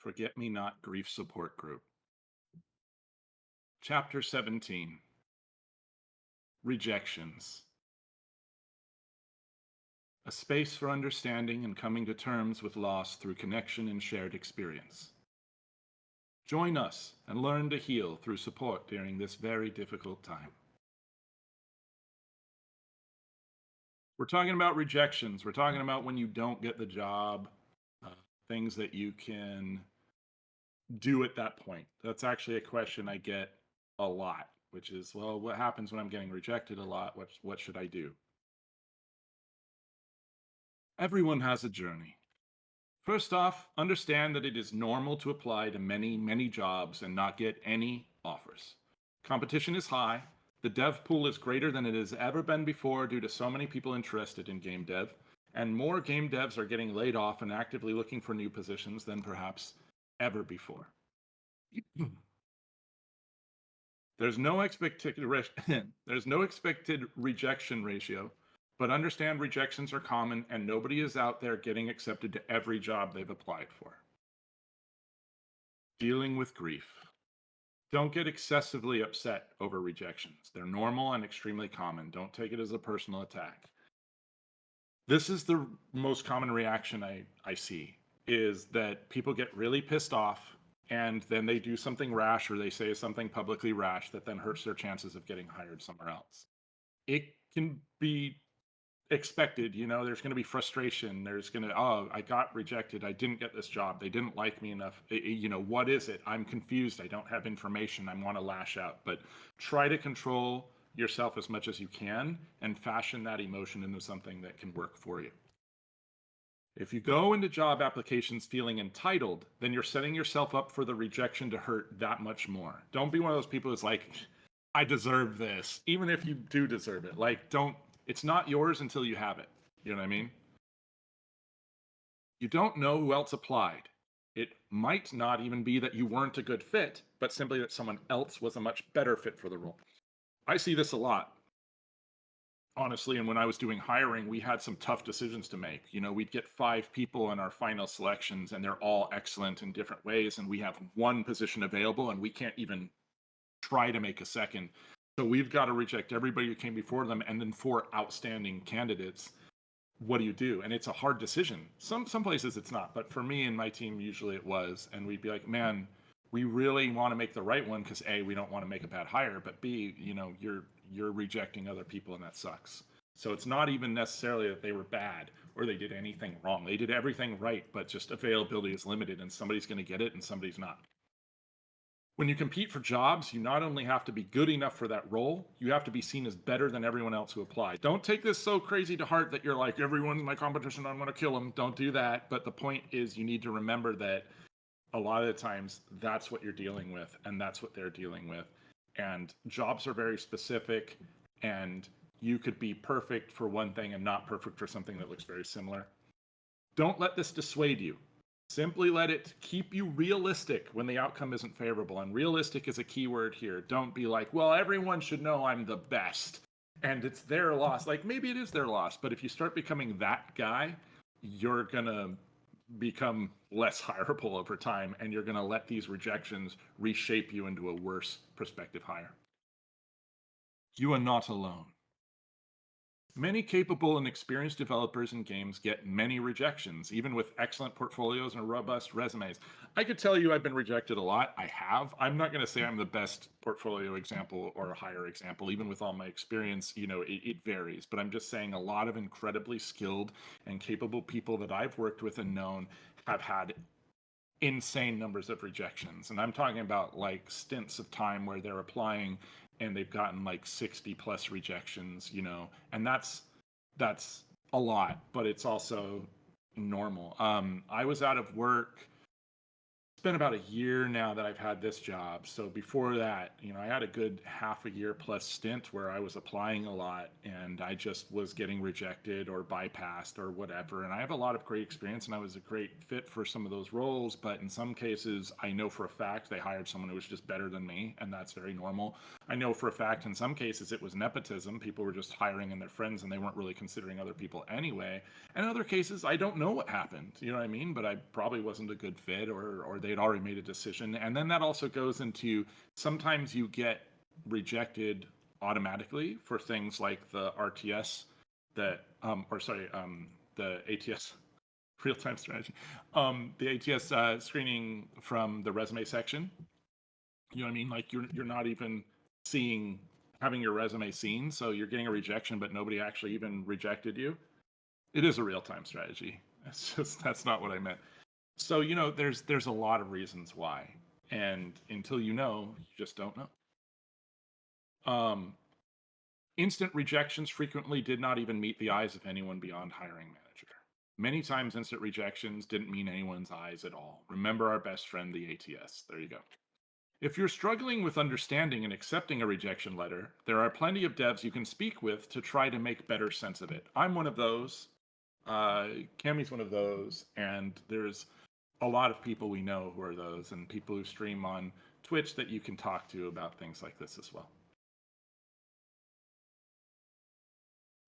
Forget Me Not Grief Support Group. Chapter 17 Rejections. A space for understanding and coming to terms with loss through connection and shared experience. Join us and learn to heal through support during this very difficult time. We're talking about rejections. We're talking about when you don't get the job, things that you can do at that point. That's actually a question I get a lot, which is, well, what happens when I'm getting rejected a lot? What should I do? Everyone has a journey. First off, understand that it is normal to apply to many, many jobs and not get any offers. Competition is high. The dev pool is greater than it has ever been before due to so many people interested in game dev, and more game devs are getting laid off and actively looking for new positions than perhaps ever before. There's no expected rejection ratio, but understand rejections are common and nobody is out there getting accepted to every job they've applied for. Dealing with grief. Don't get excessively upset over rejections. They're normal and extremely common. Don't take it as a personal attack. This is the most common reaction I see, is that people get really pissed off and then they do something rash or they say something publicly rash that then hurts their chances of getting hired somewhere else. It can be expected, there's going to be frustration. There's going to, oh, I got rejected. I didn't get this job. They didn't like me enough. What is it? I'm confused. I don't have information. I want to lash out. But try to control yourself as much as you can and fashion that emotion into something that can work for you. If you go into job applications feeling entitled, then you're setting yourself up for the rejection to hurt that much more. Don't be one of those people who's like, I deserve this, even if you do deserve it. It's not yours until you have it. You know what I mean? You don't know who else applied. It might not even be that you weren't a good fit, but simply that someone else was a much better fit for the role. I see this a lot. Honestly, and when I was doing hiring, we had some tough decisions to make. We'd get 5 people in our final selections, and they're all excellent in different ways, and we have one position available, and we can't even try to make a second. So we've got to reject everybody who came before them, and then 4 outstanding candidates. What do you do? And it's a hard decision. Some places it's not, but for me and my team, usually it was. And we'd be like, man, we really want to make the right one because A, we don't want to make a bad hire, but B, you're rejecting other people and that sucks. So it's not even necessarily that they were bad or they did anything wrong. They did everything right, but just availability is limited and somebody's going to get it and somebody's not. When you compete for jobs, you not only have to be good enough for that role, you have to be seen as better than everyone else who applied. Don't take this so crazy to heart that you're like, everyone's my competition, I'm going to kill them. Don't do that. But the point is you need to remember that a lot of the times that's what you're dealing with and that's what they're dealing with. And jobs are very specific and you could be perfect for one thing and not perfect for something that looks very similar. Don't let this dissuade you. Simply let it keep you realistic when the outcome isn't favorable. And realistic is a key word here. Don't be like, well, everyone should know I'm the best and it's their loss. Like, maybe it is their loss, but if you start becoming that guy, you're going to become less hireable over time and you're going to let these rejections reshape you into a worse prospective hire. You are not alone. Many capable and experienced developers in games get many rejections, even with excellent portfolios and robust resumes. I could tell you I've been rejected a lot. I have. I'm not going to say I'm the best portfolio example or a higher example. Even with all my experience, it varies. But I'm just saying a lot of incredibly skilled and capable people that I've worked with and known have had insane numbers of rejections. And I'm talking about like stints of time where they're applying and they've gotten like 60 plus rejections, and that's a lot, but it's also normal. I was out of work. It's been about a year now that I've had this job. So before that, I had a good half a year plus stint where I was applying a lot and I just was getting rejected or bypassed or whatever. And I have a lot of great experience and I was a great fit for some of those roles. But in some cases, I know for a fact they hired someone who was just better than me. And that's very normal. I know for a fact in some cases it was nepotism. People were just hiring in their friends and they weren't really considering other people anyway. And in other cases, I don't know what happened. You know what I mean? But I probably wasn't a good fit or they They had already made a decision. And then that also goes into sometimes you get rejected automatically for things like the RTS that, the ATS real-time strategy, the ATS screening from the resume section. You know what I mean? Like you're not even having your resume seen, so you're getting a rejection, but nobody actually even rejected you. It is a real-time strategy. That's not what I meant. So there's a lot of reasons why, and until you know, you just don't know. Instant rejections frequently did not even meet the eyes of anyone beyond hiring manager. Many times instant rejections didn't mean anyone's eyes at all. Remember our best friend, the ATS. There you go. If you're struggling with understanding and accepting a rejection letter, there are plenty of devs you can speak with to try to make better sense of it. I'm one of those. Cammy's one of those. And there's a lot of people we know who are those, and people who stream on Twitch that you can talk to about things like this as well.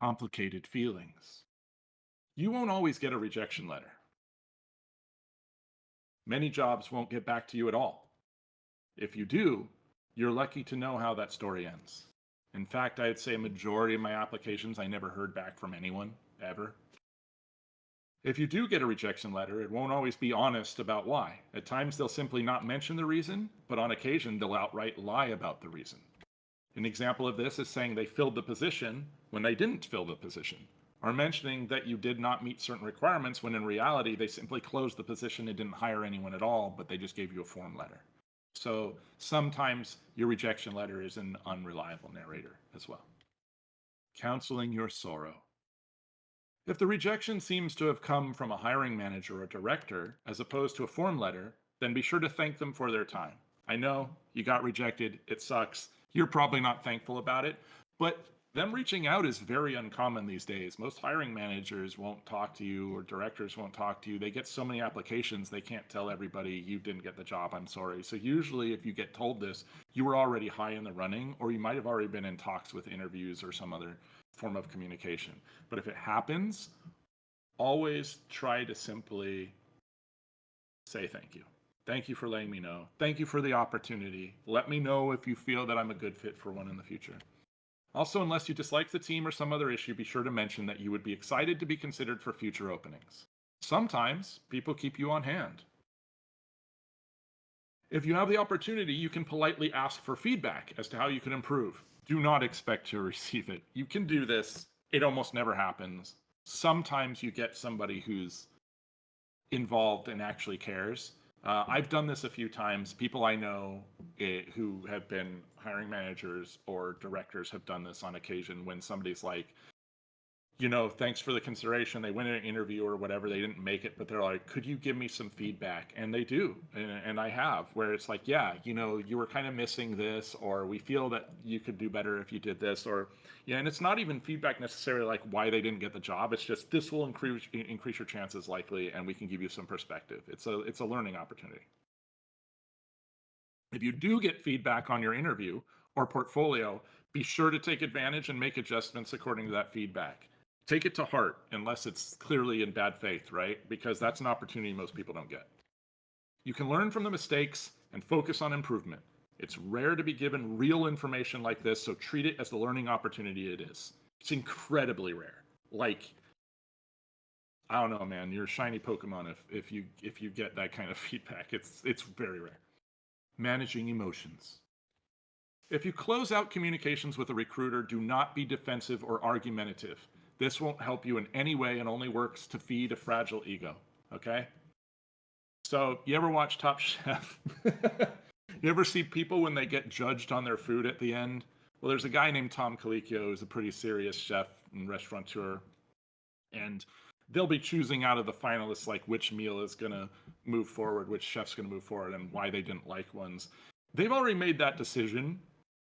Complicated feelings. You won't always get a rejection letter. Many jobs won't get back to you at all. If you do, you're lucky to know how that story ends. In fact, I'd say a majority of my applications, I never heard back from anyone, ever. If you do get a rejection letter, it won't always be honest about why. At times, they'll simply not mention the reason, but on occasion, they'll outright lie about the reason. An example of this is saying they filled the position when they didn't fill the position, or mentioning that you did not meet certain requirements when in reality they simply closed the position and didn't hire anyone at all, but they just gave you a form letter. So sometimes your rejection letter is an unreliable narrator as well. Counseling your sorrow. If the rejection seems to have come from a hiring manager or director as opposed to a form letter, then be sure to thank them for their time. I know you got rejected, it sucks. You're probably not thankful about it, but them reaching out is very uncommon these days. Most hiring managers won't talk to you, or directors won't talk to you. They get so many applications, they can't tell everybody you didn't get the job, I'm sorry. So usually if you get told this, you were already high in the running, or you might have already been in talks with interviews or some other form of communication. But if it happens, always try to simply say thank you. Thank you for letting me know. Thank you for the opportunity. Let me know if you feel that I'm a good fit for one in the future. Also, unless you dislike the team or some other issue, be sure to mention that you would be excited to be considered for future openings. Sometimes people keep you on hand. If you have the opportunity, you can politely ask for feedback as to how you can improve. Do not expect to receive it. You can do this. It almost never happens. Sometimes you get somebody who's involved and actually cares. I've done this a few times. People I know who have been hiring managers or directors have done this on occasion when somebody's like, thanks for the consideration. They went in an interview or whatever, they didn't make it, but they're like, could you give me some feedback? And they do. And I have, where it's like, yeah, you were kind of missing this, or we feel that you could do better if you did this, or, and it's not even feedback necessarily like why they didn't get the job. It's just, this will increase your chances likely, and we can give you some perspective. It's a learning opportunity. If you do get feedback on your interview or portfolio, be sure to take advantage and make adjustments according to that feedback. Take it to heart, unless it's clearly in bad faith, right? Because that's an opportunity most people don't get. You can learn from the mistakes and focus on improvement. It's rare to be given real information like this, so treat it as the learning opportunity it is. It's incredibly rare. Like, I don't know, man, you're a shiny Pokemon if you get that kind of feedback. It's very rare. Managing emotions. If you close out communications with a recruiter, do not be defensive or argumentative. This won't help you in any way and only works to feed a fragile ego, okay? So, you ever watch Top Chef? You ever see people when they get judged on their food at the end? Well, there's a guy named Tom Colicchio who's a pretty serious chef and restaurateur, and they'll be choosing out of the finalists like which meal is going to move forward, which chef's going to move forward, and why they didn't like ones. They've already made that decision.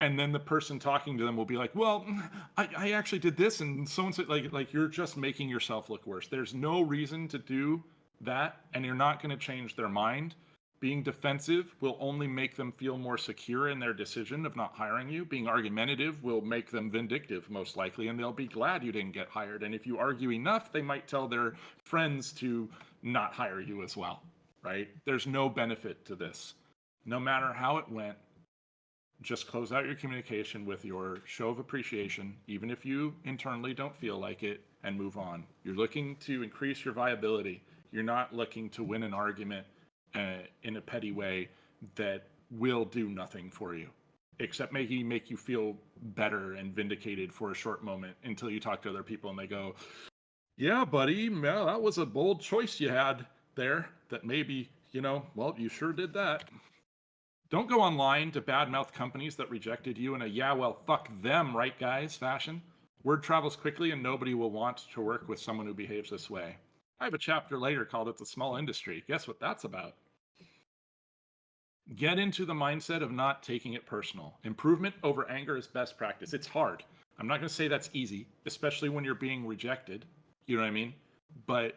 And then the person talking to them will be like, well, I actually did this, and so-and-so, like you're just making yourself look worse. There's no reason to do that, and you're not going to change their mind. Being defensive will only make them feel more secure in their decision of not hiring you. Being argumentative will make them vindictive, most likely, and they'll be glad you didn't get hired. And if you argue enough, they might tell their friends to not hire you as well. right? There's no benefit to this. No matter how it went, just close out your communication with your show of appreciation, even if you internally don't feel like it, and move on. You're looking to increase your viability. You're not looking to win an argument in a petty way that will do nothing for you, except maybe make you feel better and vindicated for a short moment until you talk to other people and they go, yeah, buddy, yeah, that was a bold choice you had there that maybe, well, you sure did that. Don't go online to badmouth companies that rejected you in a yeah, well, fuck them, right, guys fashion. Word travels quickly and nobody will want to work with someone who behaves this way. I have a chapter later called It's a Small Industry. Guess what that's about? Get into the mindset of not taking it personal. Improvement over anger is best practice. It's hard. I'm not going to say that's easy, especially when you're being rejected. You know what I mean? But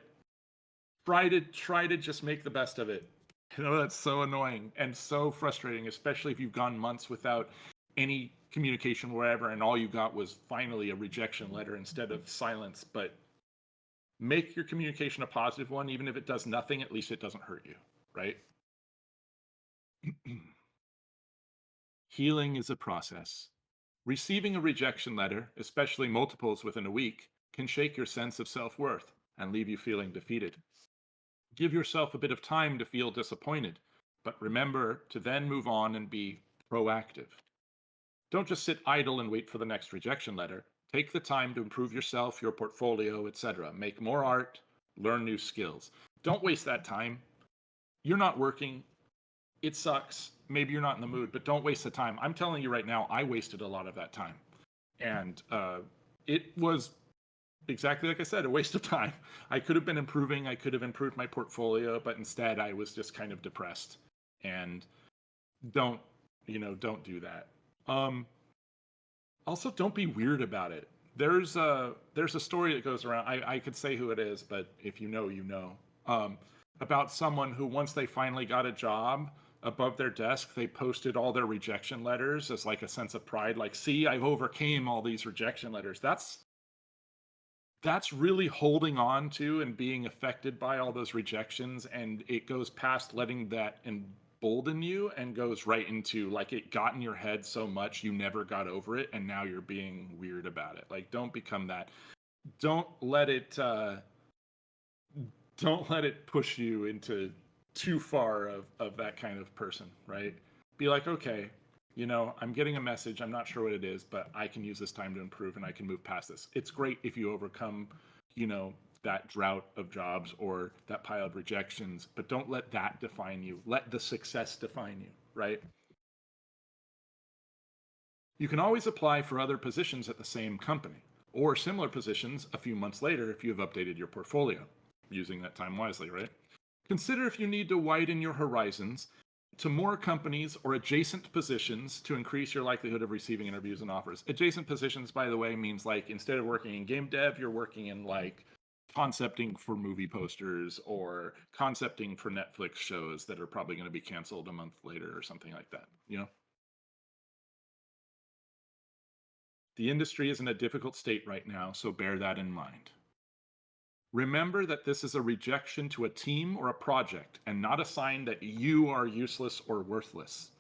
try to just make the best of it. That's so annoying and so frustrating, especially if you've gone months without any communication wherever and all you got was finally a rejection letter instead of silence. But make your communication a positive one. Even if it does nothing, at least it doesn't hurt you, right? Healing is a process. Receiving a rejection letter, especially multiples within a week, can shake your sense of self-worth and leave you feeling defeated. Give yourself a bit of time to feel disappointed, but remember to then move on and be proactive. Don't just sit idle and wait for the next rejection letter. Take the time to improve yourself, your portfolio, etc. Make more art, learn new skills. Don't waste that time. You're not working. It sucks. Maybe you're not in the mood, but don't waste the time. I'm telling you right now, I wasted a lot of that time. And it was exactly like I said, a waste of time. I could have been improving. I could have improved my portfolio, but instead I was just kind of depressed. And don't, don't do that. Also, don't be weird about it. There's a story that goes around. I could say who it is, but if you know, you know. About someone who once they finally got a job, above their desk they posted all their rejection letters as like a sense of pride, like, see, I've overcame all these rejection letters. That's really holding on to and being affected by all those rejections, and it goes past letting that embolden you and goes right into like it got in your head so much you never got over it and now you're being weird about it. Like, don't become that. Don't let it don't let it push you into too far of that kind of person, right? Be like, okay, I'm getting a message. I'm not sure what it is, but I can use this time to improve and I can move past this. It's great if you overcome, that drought of jobs or that pile of rejections, but don't let that define you. Let the success define you, right? You can always apply for other positions at the same company or similar positions a few months later if you have updated your portfolio, using that time wisely, right? Consider if you need to widen your horizons to more companies or adjacent positions to increase your likelihood of receiving interviews and offers. Adjacent positions, by the way, means like instead of working in game dev, you're working in like concepting for movie posters or concepting for Netflix shows that are probably going to be canceled a month later or something like that. The industry is in a difficult state right now, so bear that in mind. Remember that this is a rejection to a team or a project and not a sign that you are useless or worthless.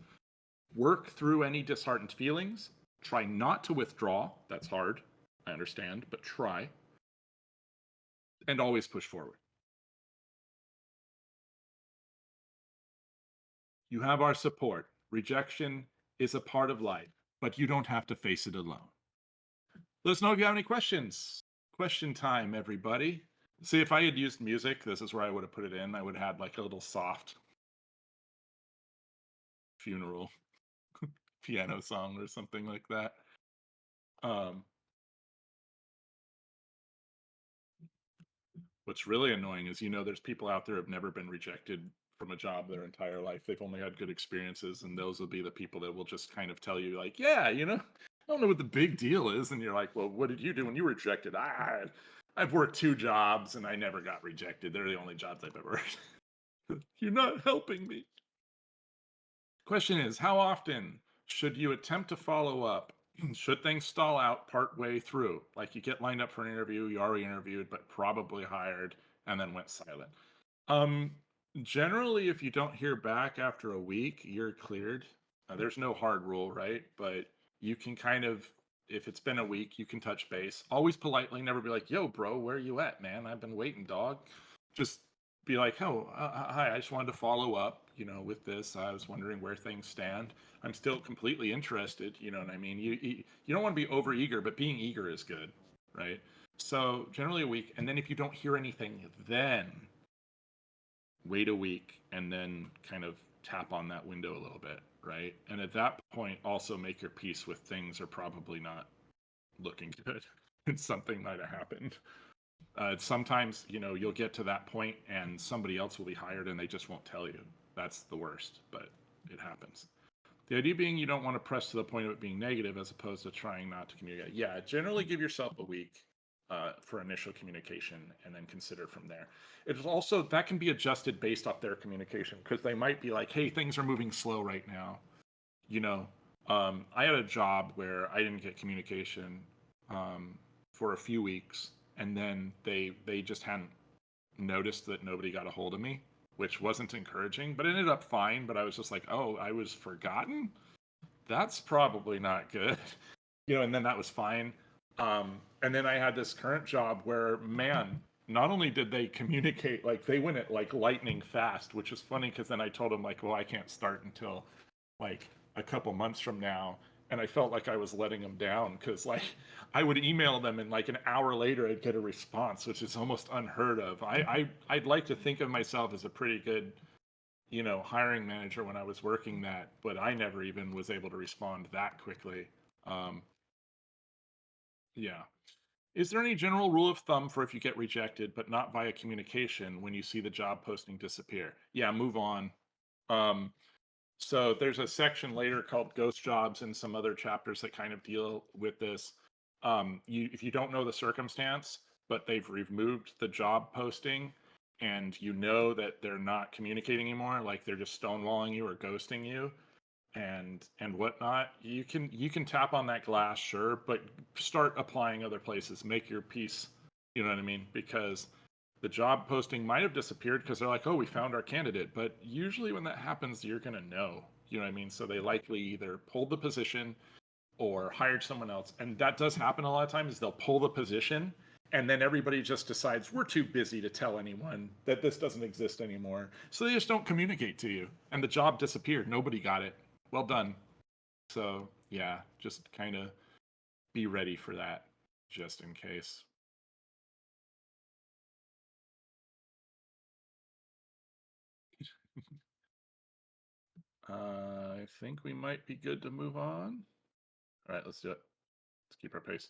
Work through any disheartened feelings. Try not to withdraw. That's hard, I understand, but try. And always push forward. You have our support. Rejection is a part of life, but you don't have to face it alone. Let us know if you have any questions. Question time, everybody. See, if I had used music, this is where I would have put it in. I would have had like a little soft funeral piano song or something like that. Um, what's really annoying is, there's people out there who have never been rejected from a job their entire life. They've only had good experiences, and those will be the people that will just kind of tell you, like, yeah, I don't know what the big deal is. And you're like, well, what did you do when you were rejected? I've worked 2 jobs and I never got rejected. They're the only jobs I've ever heard. You're not helping me. Question is, how often should you attempt to follow up? Should things stall out part way through? Like you get lined up for an interview, you already interviewed, but probably hired, and then went silent. Um, Generally, if you don't hear back after a week, you're cleared. There's no hard rule, right? But you can kind of, if it's been a week, you can touch base. Always politely, never be like, "Yo, bro, where you at, man? I've been waiting, dog." Just be like, "Oh, hi. I just wanted to follow up, with this. I was wondering where things stand. I'm still completely interested. You know what I mean? You don't want to be over eager, but being eager is good, right? So generally a week, and then if you don't hear anything, then wait a week and then kind of tap on that window a little bit, right? And at that point, also make your peace with things are probably not looking good and something might have happened. Sometimes, you'll get to that point and somebody else will be hired and they just won't tell you. That's the worst, but it happens. The idea being you don't want to press to the point of it being negative as opposed to trying not to communicate. Yeah, generally give yourself a week for initial communication and then consider from there. It's also that can be adjusted based off their communication because they might be like, hey, things are moving slow right now. You know, I had a job where I didn't get communication for a few weeks, and then they just hadn't noticed that nobody got a hold of me, which wasn't encouraging, but it ended up fine. But I was just like, oh, I was forgotten. That's probably not good. And then that was fine. And then I had this current job where, man, not only did they communicate, like they went at like lightning fast, which is funny because then I told them like, well, I can't start until like a couple months from now. And I felt like I was letting them down because like I would email them and like an hour later I'd get a response, which is almost unheard of. I'd like to think of myself as a pretty good, hiring manager when I was working that, but I never even was able to respond that quickly. Um, yeah. Is there any general rule of thumb for if you get rejected but not via communication when you see the job posting disappear? Yeah, move on. Um, so there's a section later called ghost jobs and some other chapters that kind of deal with this. If you don't know the circumstance, but they've removed the job posting and you know that they're not communicating anymore, like they're just stonewalling you or ghosting you, and whatnot, you can tap on that glass, sure, but start applying other places, make your peace, you know what I mean, because the job posting might have disappeared because they're like, oh, we found our candidate, but usually when that happens you're going to know, you know what I mean, so they likely either pulled the position or hired someone else, and that does happen a lot of times. They'll pull the position and then everybody just decides we're too busy to tell anyone that this doesn't exist anymore, so they just don't communicate to you and the job disappeared, nobody got it. Well done. So yeah, just kind of be ready for that, just in case. I think we might be good to move on. All right, let's do it. Let's keep our pace.